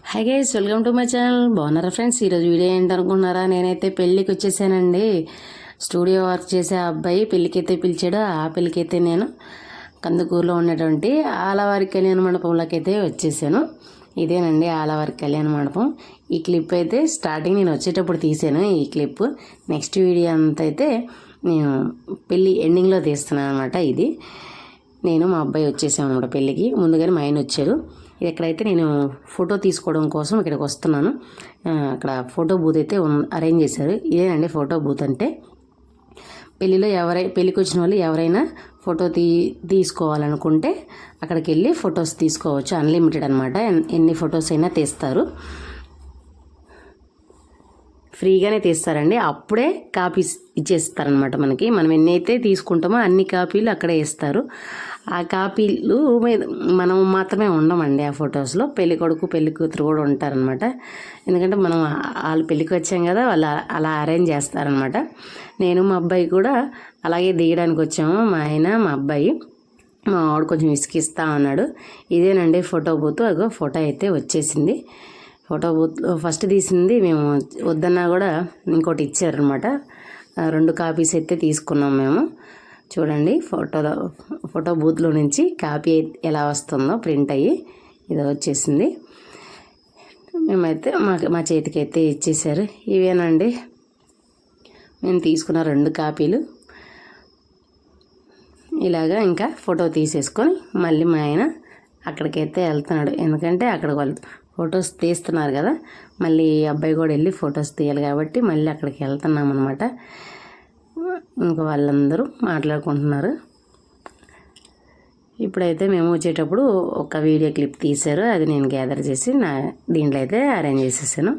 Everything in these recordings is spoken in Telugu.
Hi guys, welcome to my channel. బాగున్నారా ఫ్రెండ్స్? ఈరోజు వీడియో ఏంటనుకున్నారా? నేనైతే పెళ్ళికి వచ్చేసానండి. స్టూడియో వర్క్ చేసే అబ్బాయి పెళ్ళికైతే పిలిచాడు. ఆ పెళ్ళికైతే నేను కందుకూరులో ఉన్నటువంటి ఆలవారి కళ్యాణ మండపంలోకి అయితే వచ్చేసాను. ఇదేనండి ఆలవారి కళ్యాణ మండపం. ఈ క్లిప్ అయితే స్టార్టింగ్ నేను వచ్చేటప్పుడు తీసాను. ఈ క్లిప్ నెక్స్ట్ వీడియో అంతా అయితే నేను పెళ్ళి ఎండింగ్లో తీస్తున్నాను అనమాట. ఇది నేను మా అబ్బాయి వచ్చేసాను అనమాట పెళ్ళికి. ముందుగానే మా ఆయన వచ్చారు. ఇక్కడైతే నేను ఫోటో తీసుకోవడం కోసం ఇక్కడికి వస్తున్నాను. అక్కడ ఫోటో బూత్ అయితే అరేంజ్ చేశారు. ఇదేనండి ఫోటో బూత్ అంటే. పెళ్ళిలో పెళ్ళికి వచ్చిన వాళ్ళు ఎవరైనా ఫోటో తీసుకోవాలనుకుంటే అక్కడికి వెళ్ళి ఫొటోస్ తీసుకోవచ్చు. అన్లిమిటెడ్ అనమాట, ఎన్ని ఫొటోస్ అయినా తీస్తారు. ఫ్రీగానే తీస్తారండి. అప్పుడే కాపీస్ ఇచ్చేస్తారనమాట మనకి. మనం ఎన్నైతే తీసుకుంటామో అన్ని కాపీలు అక్కడే ఇస్తారు. ఆ కాపీలు మనం మాత్రమే ఉండమండి ఆ ఫొటోస్లో. పెళ్లి కొడుకు పెళ్లి కూతురు కూడా ఉంటారనమాట. ఎందుకంటే మనం వాళ్ళు పెళ్ళికి వచ్చాం కదా, వాళ్ళు అలా అరేంజ్ చేస్తారనమాట. నేను మా అబ్బాయి కూడా అలాగే దిగడానికి వచ్చాము. మా ఆయన మా అబ్బాయి. మా వాడు కొంచెం విసిగిస్తా ఉన్నాడు. ఇదేనండి ఫోటో బూత్. అగో ఫోటో అయితే వచ్చేసింది. ఫోటో బూత్ ఫస్ట్ తీసింది మేము వద్దన్నా కూడా ఇంకోటి ఇచ్చారనమాట. 2 కాపీస్ అయితే తీసుకున్నాం మేము. చూడండి ఫోటో బూత్లో నుంచి కాపీ ఎలా వస్తుందో ప్రింట్ అయ్యి ఇది వచ్చేసింది. మేమైతే మా చేతికి అయితే ఇచ్చేసారు. ఇవేనండి మేము తీసుకున్న 2 కాపీలు. ఇలాగా ఇంకా ఫోటో తీసేసుకొని మళ్ళీ మా ఆయన అక్కడికైతే వెళ్తున్నాడు. ఎందుకంటే అక్కడ వాళ్ళు ఫొటోస్ తీస్తున్నారు కదా, మళ్ళీ అబ్బాయి కూడా వెళ్ళి ఫొటోస్ తీయాలి కాబట్టి మళ్ళీ అక్కడికి వెళ్తున్నాం అనమాట. ఇంకా వాళ్ళందరూ మాట్లాడుకుంటున్నారు. ఇప్పుడైతే మేము వచ్చేటప్పుడు ఒక వీడియో క్లిప్ తీశారు. అది నేను గ్యాదర్ చేసి దీంట్లో అయితే అరేంజ్ చేసేసాను.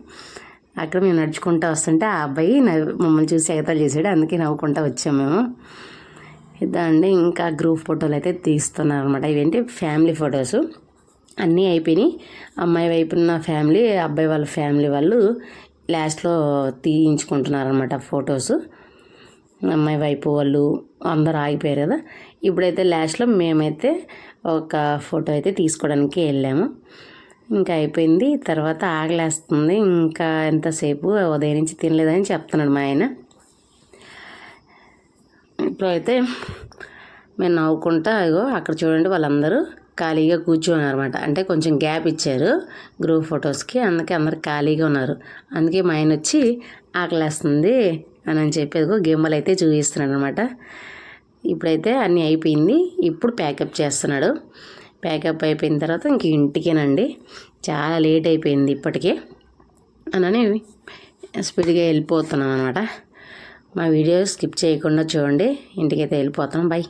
అక్కడ మేము నడుచుకుంటూ వస్తుంటే ఆ అబ్బాయి మమ్మల్ని చూసి ఎగతాలు చేసాడు. అందుకే నవ్వుకుంటూ వచ్చాము మేము. ఇదండి ఇంకా గ్రూప్ ఫోటోలు అయితే తీస్తున్నారు అనమాట. ఇవేంటి ఫ్యామిలీ ఫొటోస్ అన్నీ అయిపోయినాయి. అమ్మాయి వైపు ఉన్న ఫ్యామిలీ, అబ్బాయి వాళ్ళ ఫ్యామిలీ వాళ్ళు లాస్ట్లో తీయించుకుంటున్నారు అనమాట ఫొటోస్. అమ్మాయి వైపు వాళ్ళు అందరూ ఆగిపోయారు కదా. ఇప్పుడైతే లాస్ట్లో మేమైతే ఒక ఫోటో అయితే తీసుకోవడానికి వెళ్ళాము. ఇంకా అయిపోయింది. తర్వాత ఆకలేస్తుంది. ఇంకా ఎంతసేపు ఉదయం నుంచి తినలేదని చెప్తున్నాడు మా ఆయన. ఇప్పుడైతే మేము నవ్వుకుంటా అక్కడ చూడండి వాళ్ళందరూ ఖాళీగా కూర్చోన్నారు అనమాట. అంటే కొంచెం గ్యాప్ ఇచ్చారు గ్రూప్ ఫొటోస్కి, అందుకే అందరు ఖాళీగా ఉన్నారు. అందుకే మా ఆయన వచ్చి ఆకలేస్తుంది అని చెప్పేది గిమ్మలు అయితే చూపిస్తున్నాడు అనమాట. ఇప్పుడైతే అన్నీ అయిపోయింది. ఇప్పుడు ప్యాకప్ చేస్తున్నాడు. ప్యాకప్ అయిపోయిన తర్వాత ఇంక ఇంటికేనండి. చాలా లేట్ అయిపోయింది ఇప్పటికే అని స్పీడ్గా వెళ్ళిపోతున్నాం అనమాట. మా వీడియో స్కిప్ చేయకుండా చూడండి. ఇంటికైతే వెళ్ళిపోతాం. బై.